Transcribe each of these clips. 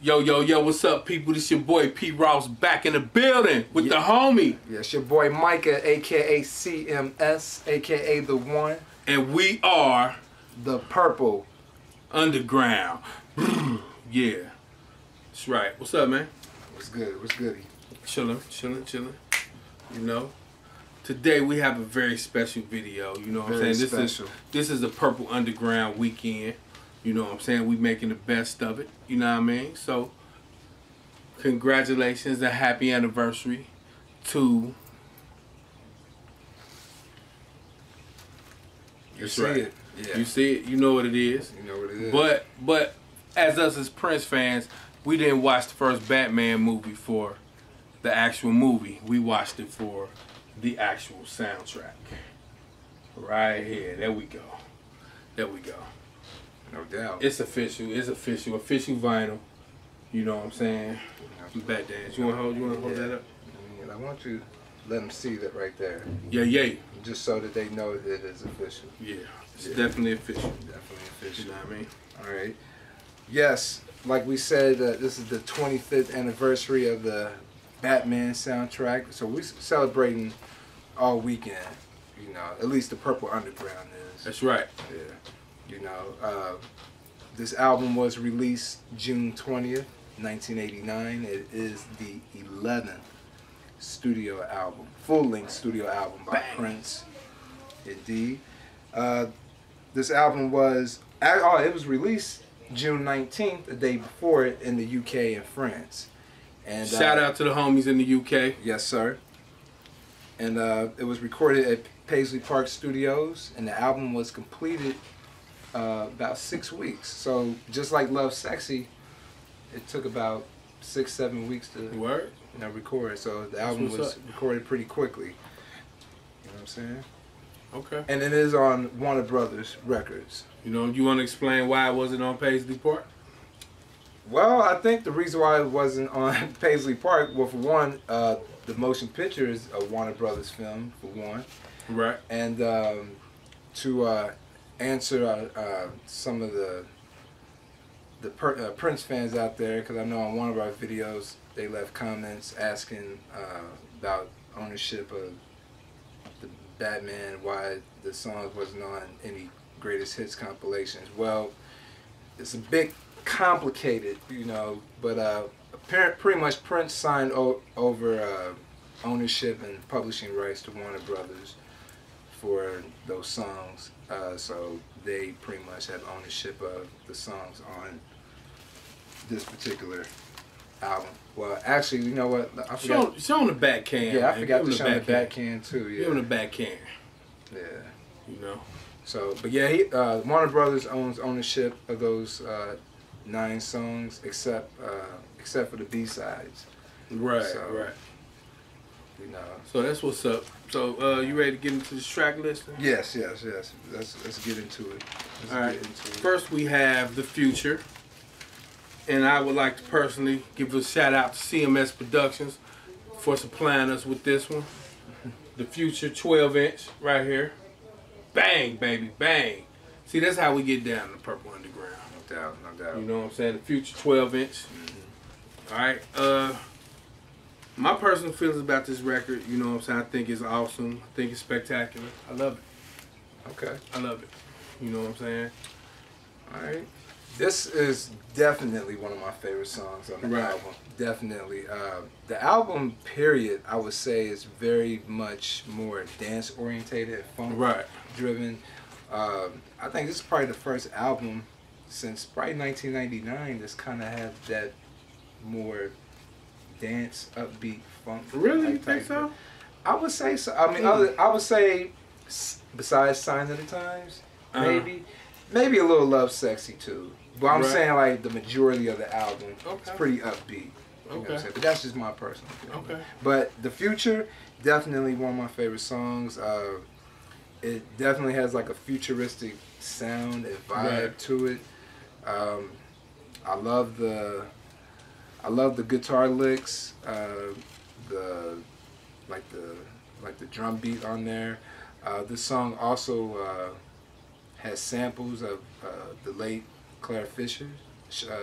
Yo, yo, yo, what's up, people? This your boy P. Ross back in the building with the homie. Yeah, it's your boy Micah, a.k.a. CMS, a.k.a. The One. And we are The Purple Underground. Yeah. That's right. What's up, man? What's good? What's goody? Chilling. You know? Today we have a very special video, you know what I'm saying? This is a Purple Underground weekend. You know what I'm saying? We making the best of it. You know what I mean? So, congratulations and happy anniversary to... You see it. Yeah. You see it. You know what it is. You know what it is. But as us as Prince fans, we didn't watch the first Batman movie for the actual movie. We watched it for the actual soundtrack. Right here. There we go. There we go. No doubt. It's official. It's official. Official vinyl. You know what I'm saying? Bat dance. You want to hold that up? I want you to let them see that right there. Yeah. Just so that they know that it is official. Yeah. It's definitely official. Definitely official. You know what I mean? All right. Yes, like we said, this is the 25th anniversary of the Batman soundtrack. So we're celebrating all weekend. You know, at least the Purple Underground is. That's right. Yeah. You know, this album was released June 20th, 1989. It is the 11th studio album, full-length studio album by Prince. Indeed. This album was, it was released June 19th, the day before it, in the UK and France. And shout out to the homies in the UK. Yes, sir. And it was recorded at Paisley Park Studios, and the album was completed about 6 weeks. So just like Love Sexy, it took about 6-7 weeks to record. So the album was recorded pretty quickly. You know what I'm saying? Okay. And it is on Warner Brothers Records. You know, you want to explain why it wasn't on Paisley Park? Well, I think the reason why it wasn't on Paisley Park, well, for one, the motion picture is a Warner Brothers film, for one. Right. And to answer some of the Prince fans out there, because I know on one of our videos they left comments asking about ownership of the Batman, why the song wasn't on any greatest hits compilations. Well, it's a bit complicated, you know, but pretty much Prince signed over ownership and publishing rights to Warner Brothers for those songs, so they pretty much have ownership of the songs on this particular album. Well, actually, you know what? I forgot. Show on the back can. Yeah, I forgot to show on the back can too. Yeah, give him the back can. Yeah. You know. So, but yeah, Warner Brothers owns ownership of those 9 songs, except for the B-sides. Right. So, right. You know. So that's what's up. So you ready to get into this track list? Yes. Let's get into it. All right. First we have The Future, and I would like to personally give a shout out to CMS Productions for supplying us with this one. The Future 12-inch right here. Bang, baby, bang. See, that's how we get down to Purple Underground. No doubt, no doubt. You know what I'm saying? The Future 12-inch. All right. My personal feelings about this record, you know what I'm saying? I think it's awesome. I think it's spectacular. I love it. Okay. I love it. You know what I'm saying? All right. This is definitely one of my favorite songs on the album. Definitely. The album, period, I would say is very much more dance orientated, funk driven. I think this is probably the first album since probably 1999 that's kind of had that more dance, upbeat, funk. Really? You think so? I would say so. I mean, I would say besides Signs of the Times, maybe a little Love Sexy too. But I'm saying like the majority of the album is pretty upbeat. You know what I'm saying? But that's just my personal opinion. Okay. But The Future, definitely one of my favorite songs. It definitely has like a futuristic sound and vibe to it. I love the guitar licks, the drum beat on there. This song also has samples of the late Claire Fisher.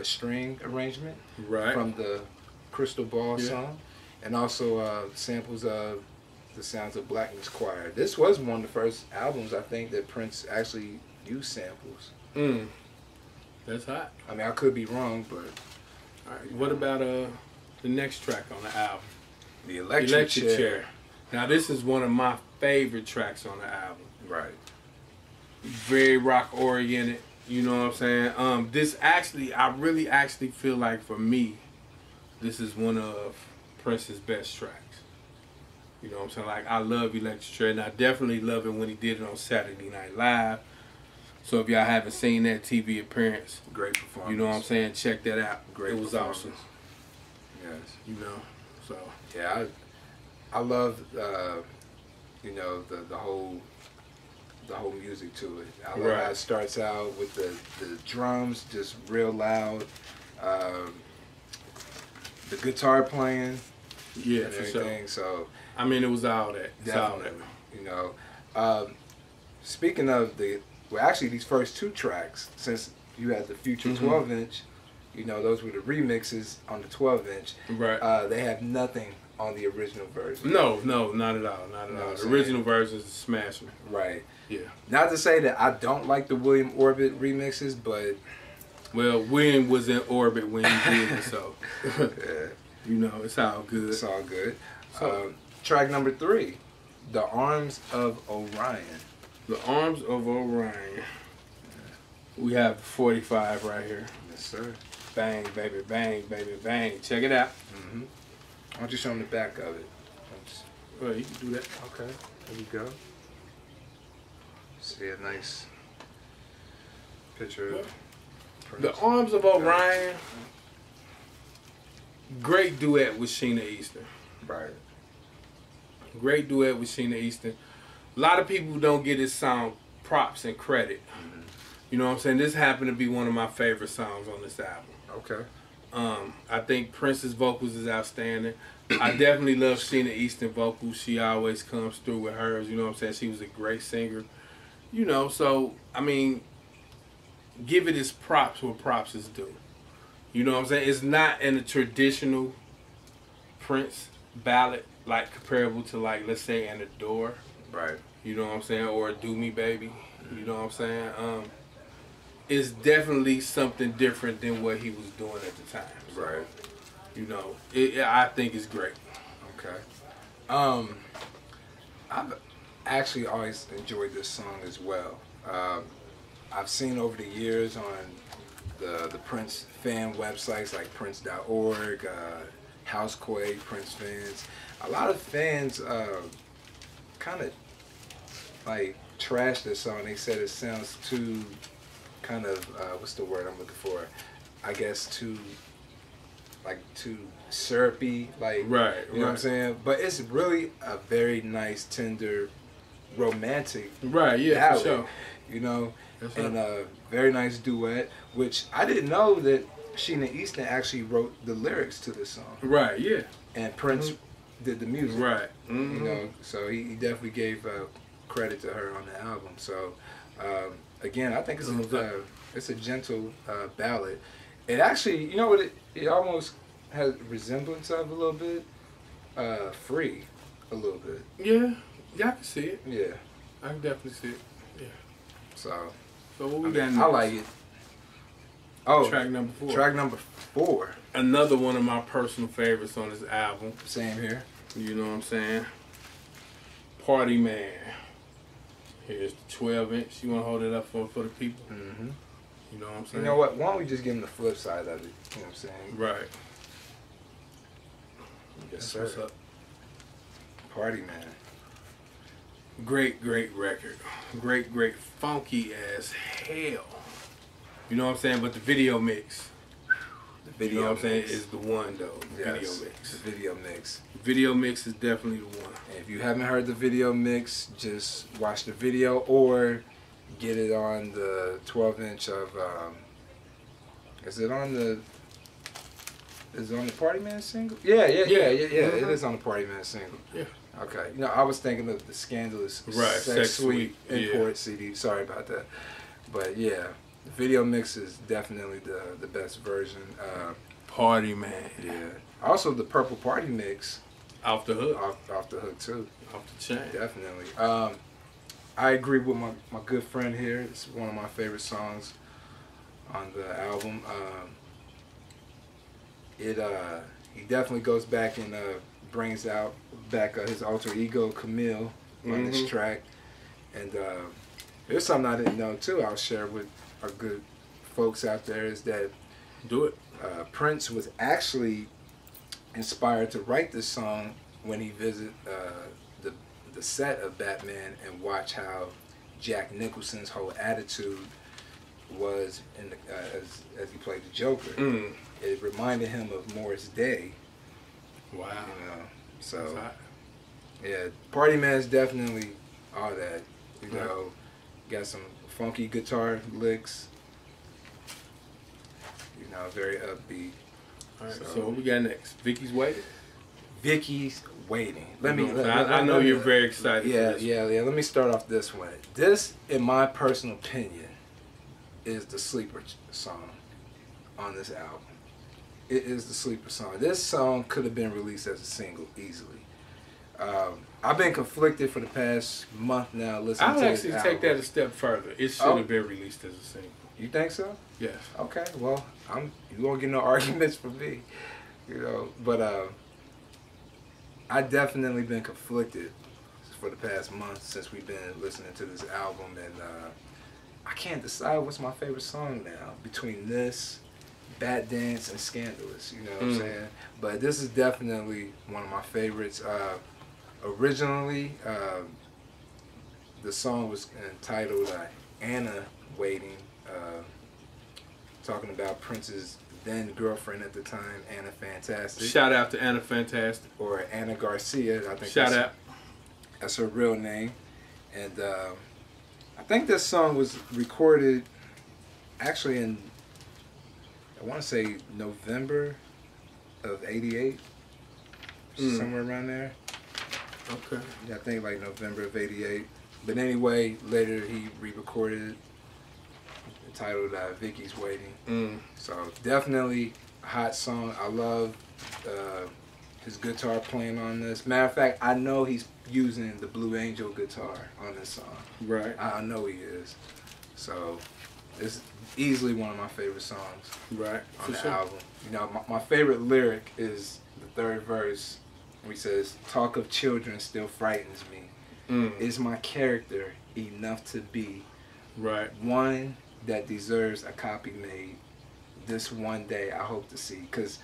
string arrangement Right. from the Crystal Ball song, and also samples of the Sounds of Blackness Choir. This was one of the first albums, I think, that Prince actually used samples. That's hot. I mean, I could be wrong, but... All right. What about the next track on the album? The Electric Chair. Now, this is one of my favorite tracks on the album. Right. Very rock-oriented. You know what I'm saying? This actually, I really actually feel like, for me, this is one of Prince's best tracks. You know what I'm saying? Like, I love Electric Chair, and I definitely love it when he did it on Saturday Night Live. So if y'all haven't seen that TV appearance, great performance. you know what I'm saying? Check that out. Great It was awesome. Yes. You know, so. Yeah, I love, you know, the whole music to it. I love how it starts out with the drums just real loud, the guitar playing, Yeah, and for everything. sure. So I mean, it was all that. It's all that. definitely, you know. Speaking of actually these first two tracks, since you had the Future 12-inch, you know, those were the remixes on the 12-inch. Right. They have nothing on the original version. No, not at all. Not at all. The original version is smashing. Right. Yeah. Not to say that I don't like the William Orbit remixes, but... Well, William was in orbit when he did it, so... yeah. You know, it's all good. It's all good. So, track number 3, The Arms of Orion. The Arms of Orion. We have 45 right here. Yes, sir. Bang, baby, bang. Check it out. Why don't you show them the back of it? Well, you can do that. Okay, there we go. See a nice picture of Prince. The Arms of Orion. Great duet with Sheena Easton. Right. Great duet with Sheena Easton. A lot of people don't get this song props and credit. You know what I'm saying? This happened to be one of my favorite songs on this album. Okay. I think Prince's vocals is outstanding. I definitely love Sheena Easton vocals. She always comes through with hers. You know what I'm saying? She was a great singer. You know, so, I mean, give it its props where props is due. You know what I'm saying? It's not in a traditional Prince ballad, like comparable to, like, let's say, An Adore. Right. You know what I'm saying? Or Do Me Baby. You know what I'm saying? It's definitely something different than what he was doing at the time. So, Right. you know, I think it's great. Okay. I've actually always enjoyed this song as well. I've seen over the years on the Prince fan websites like Prince.org, Housequake, Prince fans. A lot of fans kind of like trash this song. They said it sounds too kind of what's the word I'm looking for? I guess too syrupy, like Right. you know what I'm saying? But it's really a very nice, tender, romantic Right, yeah, ballad, for sure. you know, That's and right. a very nice duet, which I didn't know that Sheena Easton actually wrote the lyrics to this song. Right, yeah. And Prince did the music. Right. You know, so he definitely gave credit to her on the album. So again, I think it's a gentle ballad. It actually, you know what, it almost has resemblance of a little bit, Free, a little bit. Yeah, I can see it. Yeah. I can definitely see it. Yeah. So what we got next? I like it. Oh, Track number 4. Track number 4. Another one of my personal favorites on this album. Same here. You know what I'm saying? Party Man. Here's the 12-inch. You want to hold it up for the people? Mm-hmm. You know what I'm saying? You know what? Why don't we just give them the flip side of it? You know what I'm saying? Right. Yes, That's sir. what's up. Party Man. Great record. Great, funky as hell. You know what I'm saying? But the video mix. The video You know what I'm saying? mix. Is the one, though. The Yes, video mix. The video mix. The video mix is definitely the one. And if you haven't heard the video mix, just watch the video or get it on the 12-inch of, is it on the Party Man single? Yeah. It is on the Party Man single. Yeah. Okay. You know, I was thinking of the Scandalous Right, Sex Sex Suite Suite, import CD. Sorry about that. But yeah, The video mix is definitely the best version. Party man. Yeah. Also, the Purple Party mix. Off the hook. Off the hook too. Off the chain. Definitely. I agree with my good friend here. It's one of my favorite songs on the album. He definitely goes back and brings out back his alter ego Camille on this track. And there's something I didn't know too. I'll share with our good folks out there is that do it. Prince was actually inspired to write this song when he visited the set of Batman and watch how Jack Nicholson's whole attitude was in the, as he played the Joker. It reminded him of Morris Day. Wow. You know, so yeah, Party Man's definitely all that. You know, got some funky guitar licks. You know, very upbeat. All right. So what we got next? Vicky's Waiting. Vicky's Waiting. I know you're very excited. Yeah, for this yeah. Let me start off this way. This, in my personal opinion, is the sleeper song on this album. It is the sleeper song. This song could have been released as a single easily. I've been conflicted for the past month now listening to this album. I'll actually take that a step further. It should have been released as a single. You think so? Yes. Okay. Well, you won't get no arguments from me. You know, but I definitely been conflicted for the past month since we've been listening to this album, and I can't decide what's my favorite song now between this, Bat Dance, and Scandalous. You know what I'm saying? But this is definitely one of my favorites. Originally, the song was entitled Anna Waiting, talking about Prince's then girlfriend at the time, Anna Fantastic. Shout out to Anna Fantastic. Or Anna Garcia. I think Shout out. That's her real name. And I think this song was recorded actually in, I want to say November of '88. Somewhere around there. Okay. Yeah, I think like November of '88. But anyway, later he re-recorded it, entitled Vicky's Waiting. So definitely a hot song. I love his guitar playing on this. Matter of fact, I know he's using the Blue Angel guitar on this song. Right. I know he is. So it's easily one of my favorite songs. Right. On the album. You know, my favorite lyric is the third verse, where he says, "Talk of children still frightens me. Is my character enough to be one that deserves a copy made? This one day I hope to see." Because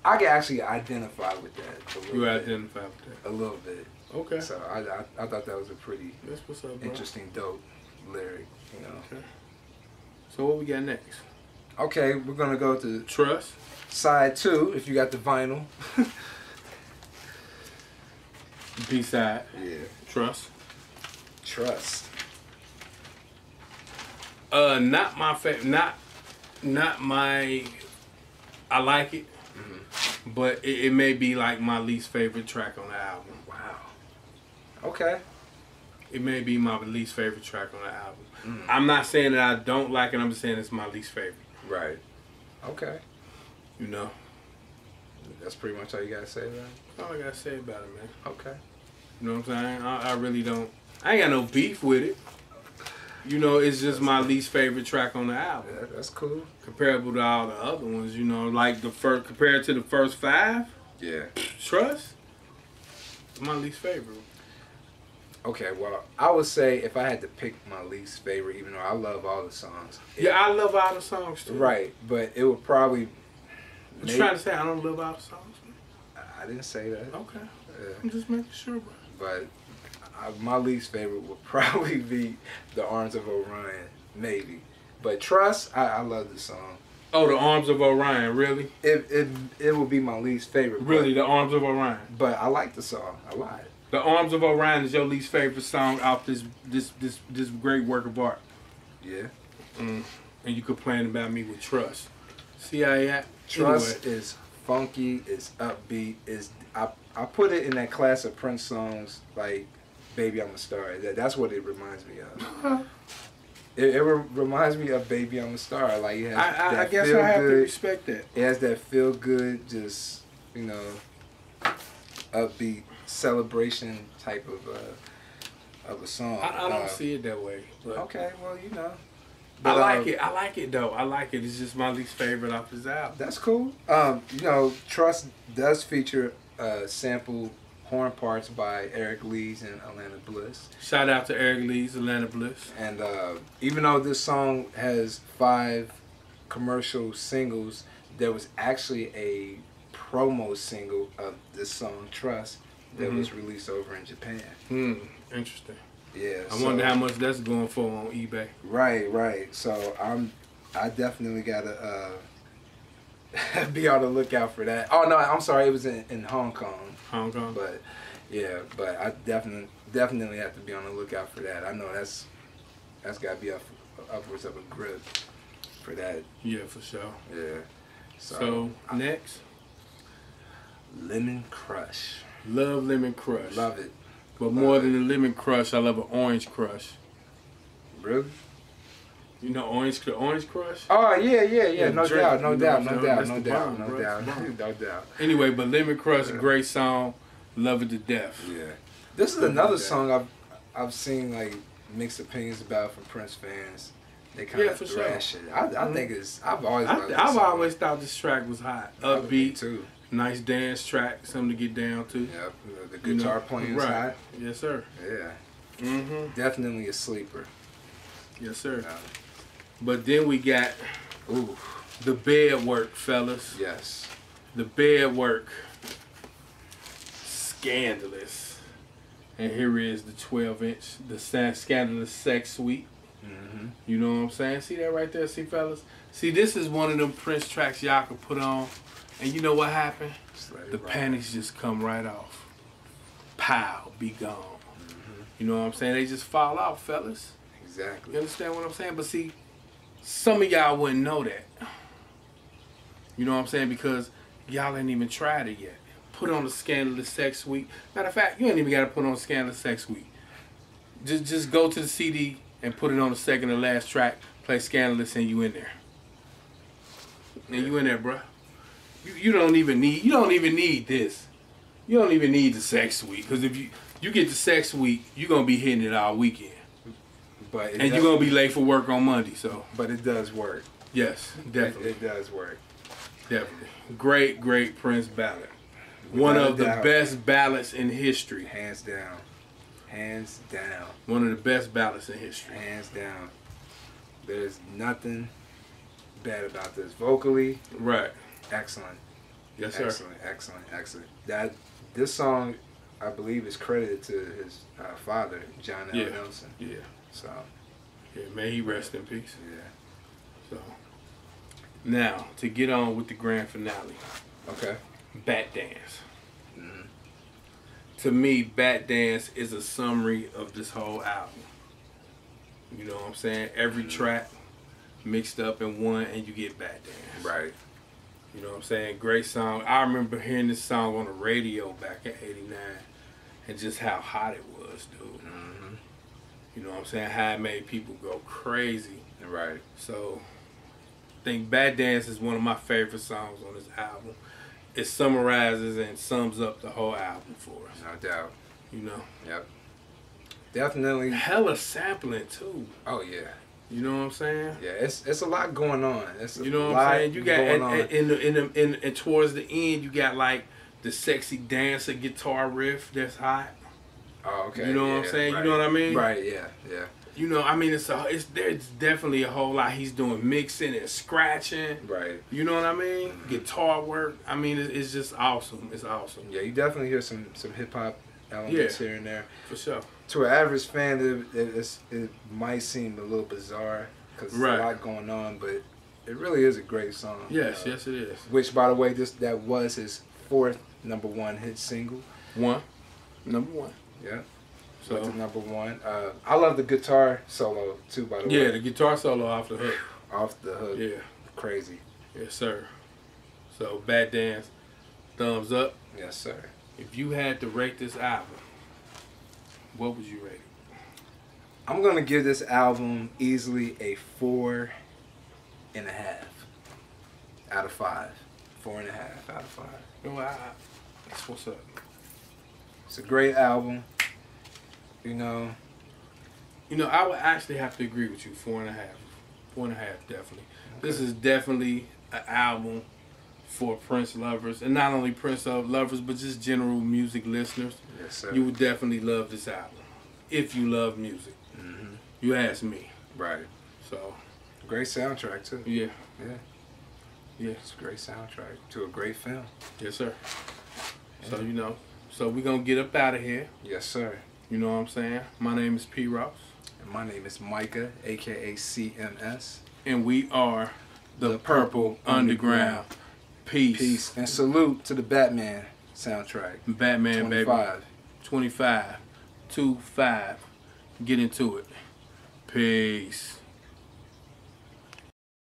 I can actually identify with that a little bit. You identify with that? A little bit. Okay. So I thought that was a pretty That's what's up, bro. interesting, dope lyric, you know. Okay. So what we got next? Okay, we're going to go to Trust. side 2, if you got the vinyl. B-side. Yeah. Trust. Trust. Not my favorite. Not my. I like it, but it may be like my least favorite track on the album. Wow. Okay. It may be my least favorite track on the album. I'm not saying that I don't like it. I'm just saying it's my least favorite. Right. Okay. You know. That's pretty much all you gotta say about it? All I gotta say about it, man. Okay. You know what I'm saying? I really don't. I ain't got no beef with it. You know, it's just my least favorite track on the album. Yeah, that's cool. Comparable to all the other ones, you know, like the first, compared to the first 5. Yeah. Trust. My least favorite. Okay, well, I would say if I had to pick my least favorite, even though I love all the songs. Yeah, I love all the songs too. Right, but it would probably. What you trying to say? I don't love all the songs? I didn't say that. Okay. I'm just making sure, bro. But my least favorite would probably be the Arms of Orion, maybe. But Trust, I love the song. Oh, the Arms of Orion, really? It would be my least favorite. Really, the Arms of Orion. But I like the song a lot. The Arms of Orion is your least favorite song off this great work of art. Yeah. And you complain about me with Trust. See how you act? Trust is funky, it's upbeat, I put it in that class of Prince songs like Baby I'm a Star. That's what it reminds me of. It reminds me of Baby I'm a Star. Like, it has I that guess feel I have to good. respect that. It has that feel good, just, you know, upbeat celebration type of a song. I don't see it that way. But Okay, well, you know. I But, like it. I like it though. I like it. It's just my least favorite off his album. That's cool. You know, Trust does feature sample horn parts by Eric Lees and Alana Bliss. Shout out to Eric Lees, Atlanta Bliss. And even though this song has 5 commercial singles, there was actually a promo single of this song, Trust, that was released over in Japan. Interesting. Yeah. I wonder how much that's going for on eBay. Right. So I definitely gotta be on the lookout for that. Oh no, I'm sorry, it was in Hong Kong. Hong Kong. But yeah, but I definitely have to be on the lookout for that. I know that's got to be upwards of a grip for that. Yeah, for sure. Yeah. So next, Lemon Crush. love Lemon Crush. Love it. But more than a lemon crush, I love an orange crush. Really? You know orange crush? Oh yeah. No Drake, doubt. no doubt. Anyway, but Lemon Crush, great song, love it to death. Yeah. This is another song I've seen like mixed opinions about from Prince fans. They kind of thrash it. I think it's. I've always thought this track was hot, upbeat too. Nice dance track, something to get down to. Yep, the guitar playing is hot. Yes, sir. Yeah. Definitely a sleeper. Yes, sir. But then we got the bed work, fellas. Yes. The bed work. Scandalous. And here is the 12-inch, the Scandalous Sex Suite. You know what I'm saying? See that right there, see, fellas? See, this is one of them Prince tracks y'all could put on. And you know what happened? The panties just come right off. Pow, be gone. You know what I'm saying? They just fall off, fellas. Exactly. You understand what I'm saying? But see, some of y'all wouldn't know that. You know what I'm saying? Because y'all ain't even tried it yet. Put on the Scandalous Sex Suite. Matter of fact, you ain't even got to put on Scandalous Sex Suite. Just go to the CD and put it on the second to last track. Play Scandalous and you in there. And you in there, bruh. You don't even need this. You don't even need the Sex Suite. Because if you get the Sex Suite, you're going to be hitting it all weekend. And you're going to be late for work on Monday. But it does work. Yes, definitely. It does work. Definitely. Great Prince ballad. One of the best ballads in history. Hands down. Hands down. One of the best ballads in history. Hands down. There's nothing bad about this. Vocally. Right. Excellent. Yes, sir. Excellent. This song, I believe, is credited to his father, John L. Nelson. Yeah. So. Yeah, may he rest in peace. Yeah. So. Now, to get on with the grand finale. Okay. Bat Dance. To me, Bat Dance is a summary of this whole album. You know what I'm saying? Every track mixed up in one, and you get Bat Dance. Right. You know what I'm saying? Great song. I remember hearing this song on the radio back in '89 and just how hot it was, dude. You know what I'm saying? How it made people go crazy. Right. So, I think Bat Dance is one of my favorite songs on this album. It summarizes and sums up the whole album for us. No doubt. You know? Yep. Definitely. Hella sampling, too. Oh, yeah. You know what I'm saying? Yeah, it's a lot going on. You know what I'm saying? You got and towards the end, you got like the sexy dancer guitar riff that's hot. Oh, okay. You know what I'm saying? Right. You know what I mean? Right. Yeah. You know, I mean, there's definitely a whole lot. He's doing mixing and scratching. Right. You know what I mean? Guitar work. I mean, it's just awesome. It's awesome. Yeah, you definitely hear some hip hop elements here and there. For sure. To an average fan, it might seem a little bizarre because there's a lot going on, but it really is a great song. Yes, yes it is. Which, by the way, that was his 4th #1 hit single. Number one. Yeah. So to #1. I love the guitar solo too, by the way. Yeah, the guitar solo off the hook. Off the hook. Yeah. Crazy. Yes, sir. So Bat Dance, thumbs up. Yes, sir. If you had to rate this album, what would you rate it? I'm gonna give this album easily a 4.5 out of 5. 4.5 out of 5. You know, that's what's up. It's a great album. You know, I would actually have to agree with you. 4.5. 4.5, definitely. Okay. This is definitely an album for Prince lovers, and not only Prince lovers, but just general music listeners. Yes, sir. You would definitely love this album if you love music. Mm-hmm. You ask me. Right. So, great soundtrack too. Yeah. Yeah. It's a great soundtrack to a great film. Yes, sir. Yeah. So we're gonna get up out of here. Yes, sir. You know what I'm saying? My name is P. Ross. And my name is Micah, aka CMS. And we are the Purple Underground. Peace. Peace. And salute to the Batman soundtrack. Batman, 25. baby. 25. 25. Get into it. Peace.